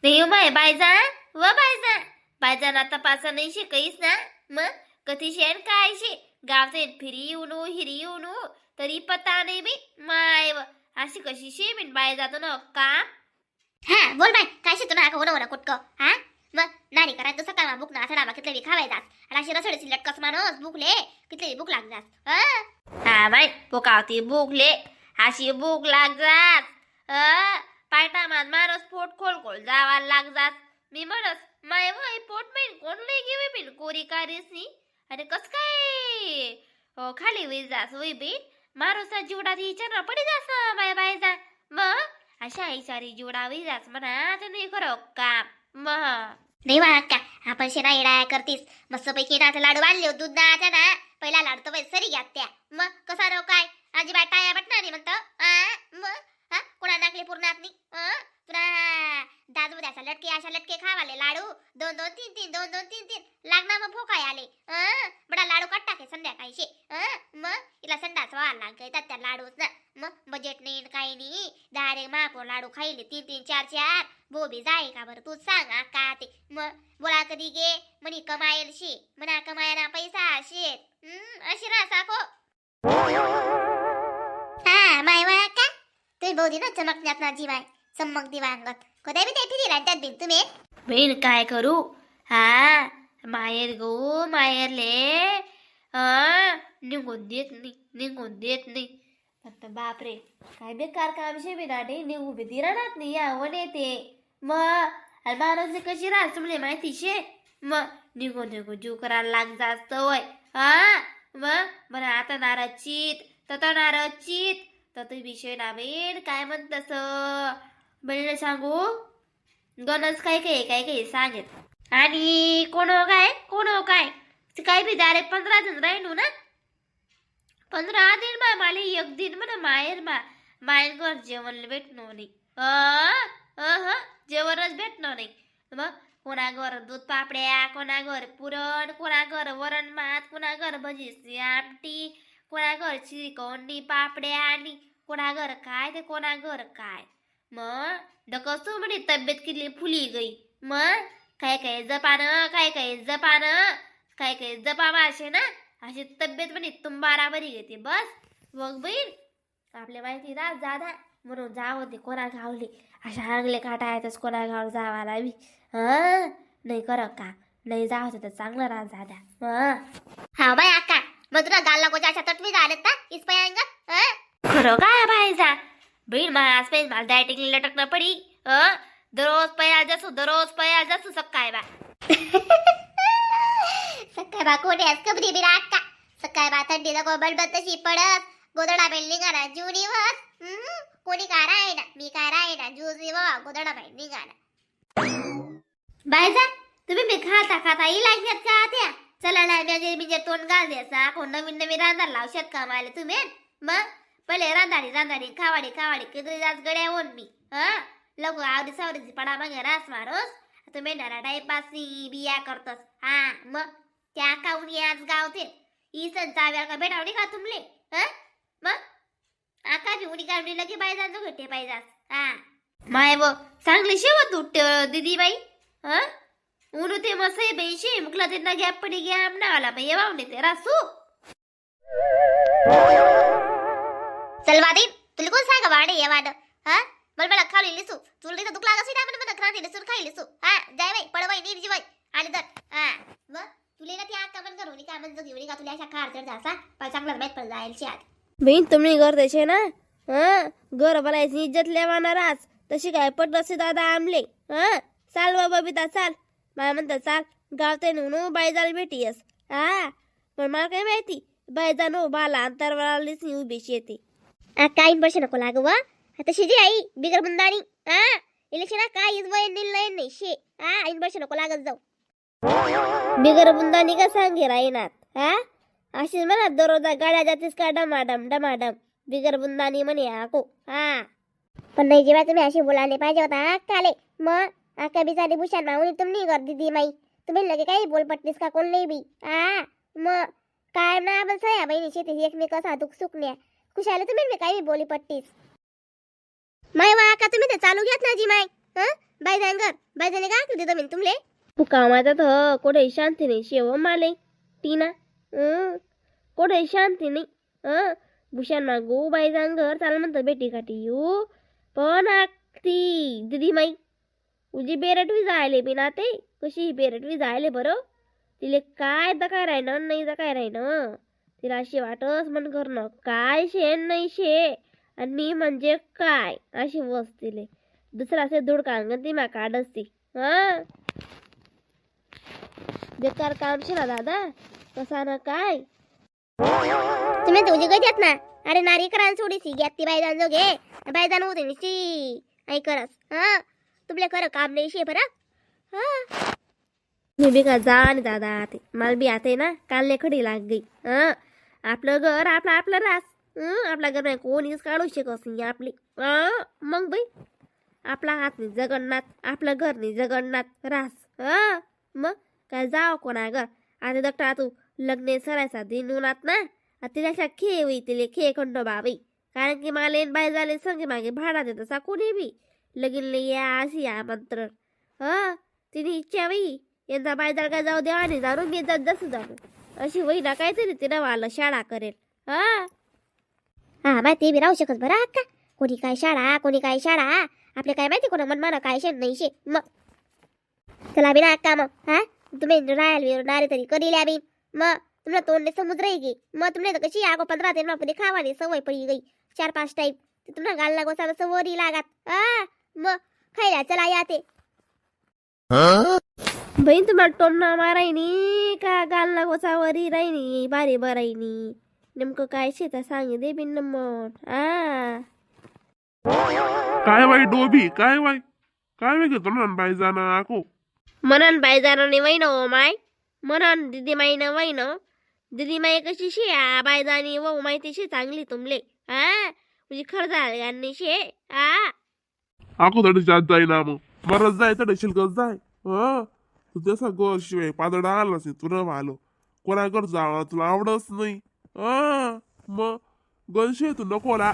नाही माय बायजा व बायजा तपासा नाही शे काहीच ना मग कधी शेण काय शे गावचे फिरी येऊन हिरी येऊन तरी पता नाही बी माय व अशी कशी शे बिन बाय जातो ना का हा बोल बाय काय शे तुला का ओरडा कुटक हा मग नानी करायचं सकाळ बुक ना आठवडा कितले खावाय जास आणि अशी रसड सिलट कस माणूस भूकले कितले भूक लाग जास हा बाय पोकावती भूकले अशी भूक लाग जात पायटामान माणूस पोट खोल जावा लाग जात मी म्हणस माय वय पोट बिन कोण लई घेवे बिन कोरी कारीसनी अरे कस काय खाली वई जास वय बिन मारोसा जीवडा विचार पडी जास बाय बाय जा मग अशा इचारी जीवडा वई जास म्हणा तर नाही करो काम मग नाही वा का आपण शेना येडा करतीस मस्त पैकी नाचा लाडू बांधले दूध दाचा ना पहिला लाडू तर सरी घ्या त्या मग कसा रो काय अजिबात टाया बटना नाही म्हणतो मग हा कोणा नाकले पूर्ण नाही तुला दादू द्यासा लटके अशा लटके खावाले लाडू दोन दोन तीन लागना मग फोकाय आले बडा लाडू काट टाके संध्याकाळी शे मग इला संडास व्हायला लागय त्या लाडूच ना मग बजेट नाही काही नाही डायरेक्ट महापौर लाडू खायले तीन चार बोबी जाय का बरं तू सांग का ते मग बोला कधी गे म्हणी कमायल शे म्हणा कमायना पैसा शे अशी रासा को हा माय वा का तुम्ही बहुदी ना चमकण्यात ना जीवाय चमक दिवांगत कधी बी ते फिरी राहतात बिन तुम्ही बहीण काय करू हा माहेर गो माहेरले निघून देत नाही आता बापरे काय बेकार काम शे बिनाटे निघू बी दिराणात नाही यावं येते मग माणूस कशी राहत तुमले माहिती शे मग निघून जीव करायला लाग जास्त वय मग बरं आता नाराचित तर विषय ना बेन काय म्हणतस बहिणीला सांगू गणच काय सांगेत आणि कोण काय काय बी डायरेक्ट 15 दिन राहिलो ना 15 दिन मला एक दिन म्हणा मायर घर जेवण भेटणार नाही जेवणच भेटणार नाही मग कोणा घर दूध पापड्या कोणा घर पुरण कोणा घर वरण भात कोणा घर भजीची आमटी कोणा घर चिकवणी पापड्या आणि कोणा घर काय ते कोणा घर काय मग कसं म्हणे तब्येत किती फुली गई मग काय जपावा असे ना अशी तब्येत म्हणे तुंबारा बरी घेते बस मग बहीण आपल्या माहिती ना जादा म्हणून जावं ते कोणा गावले अशा आंगले काटा येतच कोणा गाव जावा लावी नाही कर का नाही जावं तर चांगलं राहा जादा हा बाय अक्का मग तुला गाल गोजाच्या तटवी झालेत ना इस्पायांग खरं काय बाय जा बहीण मला डायटिंग लटकणं पडी दररोज पयाल जसू सकाय बा सकाय बा कोणी कबरी बिरा अक्का सकाय बा थंडीला गोबल तशी पडत गोदडा बेल्ली गाना जीव निवत कोणी काय राहिना मी काय राहिना जीव निव गोदडा बेल्ली गाना बाय जा तुम्ही मी खाता ही लागण्यात का त्या चला ना मी तोंड घाल द्यायचा कोण नवीन रांधार लावशात कामाले तुम्ही मग पहिले रांधाडी खावाडी किती जास्त गड्या होऊन मी लोक आवडी सावडीची पडा मागे रास मारोस तुम्ही नारा टाईपासी बिया करतोस मग त्या काऊन आज गावते इसन चाव्या का भेटावडी का तुमले मग आका बी उडी काढली लगे बाय जातो घटे पाहिजास माय व चांगली शेवत उठ दीदी बाई उनु ते मसे बेशे मुकला त्यांना गॅप पडी गॅप ना आला बाई येवावणे ते रासू चलवादी तुला कोण सांगा वाडे येवाड मला खाली लिसू तुला इथं दुख लागस ना मला क्रांती लिसू खाई लिसू जाय बाई पडवाई नीट जीवाई आणि दर मग तुला ना त्या का पण करू का म्हणजे घेऊन का तुला अशा कार चढ जासा पण चांगला माहित पड जायची आत बहीण तुम्ही घर देशे ना घर बनायची इज्जत लेवाना रास तशी काय पड रसे दादा आमले चाल बाबा बिता चाल मला म्हणतात चाल गावते नु बाई जाल भेटीयस पण मला काय माहिती बाई जाणू बाला अंतरवालीच उभीशी येते काय बस नको लागू वा आता शिजी आई बिगर बुंदानी इलेक्शन काय इज वय निर्णय नाही शे आईन बस नको लागत जाऊ बिगर बुंदानी का सांगे राईनात अशीच म्हणा दररोज गाड्या जातीस का डमाडम बिगर बुंदानी म्हणे आको पण नाही जेव्हा तुम्ही अशी बोलायला पाहिजे होता काले मग आका बिचारी भूषण माऊनी तुम्ही कर दीदी माई तुम्ही लगे काही बोल पटलीस का कोण नाही बी मग काय ना आपण सया बहिणी शेती एकमेक असा दुख सुकण्या खुशाला तुम्ही काही बोली पट्टीस माय वा का तुम्ही ते चालू घ्यात ना जी माय बायजाने काय तुझे जमीन तुमले कामाचा तर कोठे शांती नाही शेव माले टीना कोठे शांती नाही भूषण मागू बाईजान घर चाल म्हणतं बेटी काठी येऊ पण ती दिदी माई उजी बेरटवी जायले बिना ते कशी बेरटवी जायले बरं तिले काय काय राहिनं नाही काय राहिनं तिला अशी वाटस मन करणं काय शे नाही शे आणि मी म्हणजे काय अशी वस्तीले दुसरा असे दुडकांग ती मा काढसती बेकार काम शे ना दादा कसा ना काय तुम्ही तुझी गजात ना अरे नारी करायला सोडीसी घ्या ती बायजान जो घे बायजान होते निश्ची ऐ करस तुमले खरं काम नाही शे बरं मी बी का जा आणि दादा आते मला बी आते ना काल खडी लाग गई आपलं घर आपलं रास आपल्या घर नाही कोणीच काढू शकत नाही आपली मग बाई आपला हात नाही जगन्नाथ आपलं घर नाही जगन्नाथ रास मग काय जाव कोणा घर आता दक्टा तू लग्न सरायचा दिन उन्हात ना तिला खे होई तिले खे खंड बाबाई कारण की मला बाय झाले संगे मागे भाडा देत असा कोणी बी लगीन या अशी या मंत्र तिने इच्छा बाई यंदा बायदार काय जाऊ द्या आणि जाणू मी जात जसं जाणू अशी होई ना काहीतरी तिनं वाला शाळा करेल हा माहिती बी राहू शकत बरं अक्का कोणी काय शाळा आपले काय माहिती कोणा मनमाना काय शे नाही शे मग चला बी ना अक्का मग तुम्ही राहायला नारे तरी कधी ल्या बी मग तुमला तोंडले समुद्र आहे गे मग तुमने तर कशी आगो 15 दिन मध्ये खावानी सवय पडी गई 4-5 टाईम तुम्हाला गाल लागो साला सवरी लागत मग खायला चला या ते बहीण तुम्हाला टोमना मारायनी का गाल लागोचा वरी राहिनी बारी बरायनी नेमकं काय शेता सांगे दे बिन नंबर काय वाई डोबी काय वाई घेतो ना बाई जाना आको म्हणून बाई जाणं वय ना माय म्हणून दिदी माई न वय ना दिदी माई कशी शे बाय जाणी व माहिती शे चांगली तुमले म्हणजे खरं झालं शे आको तडी जात जाई ना मग बरंच जाय तडी शिलकच जाय तू तसा गोर शिवाय पादडा आलास तुला आलो कोणाकडे जावा तुला आवडच नाही मग गलशे तू नकोला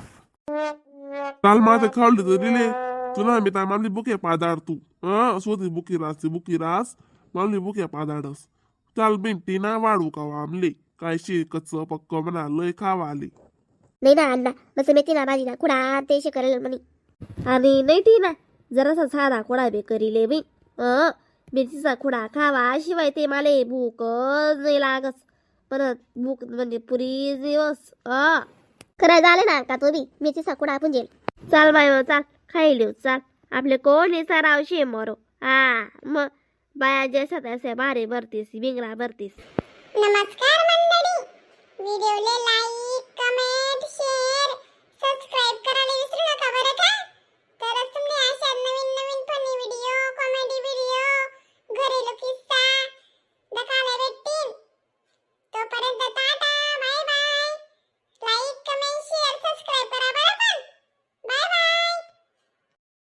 काल माझं खावली तर दिले तुला मी त्या मानली बुके पादाड तू स्वतः बुकी रास मानली बुके पादाडस चाल बिंटी ना वाढू का आमले काय शे कच्च पक्क म्हणा लय खावा आली नाही ना अण्णा बस मेथी ना भाजी ना कुडा ते शे करेल म्हणे आणि नाही ठी ना जरासा साधा खोडा बे करीले बी मिरचीचा खुडा खावा शिवाय ते माले भूक नाही लागस परत भूक म्हणजे पुरी दिवस खरं झालं ना का तो बी मेथीचा कुडा आपण जेल चाल बाय चाल खायले चाल आपले कोणी सरावशे मरो मग बाया जैसा तैसे बारे भरतीस बिंगरा भरतीस नमस्कार मंडळी व्हिडिओला लाईक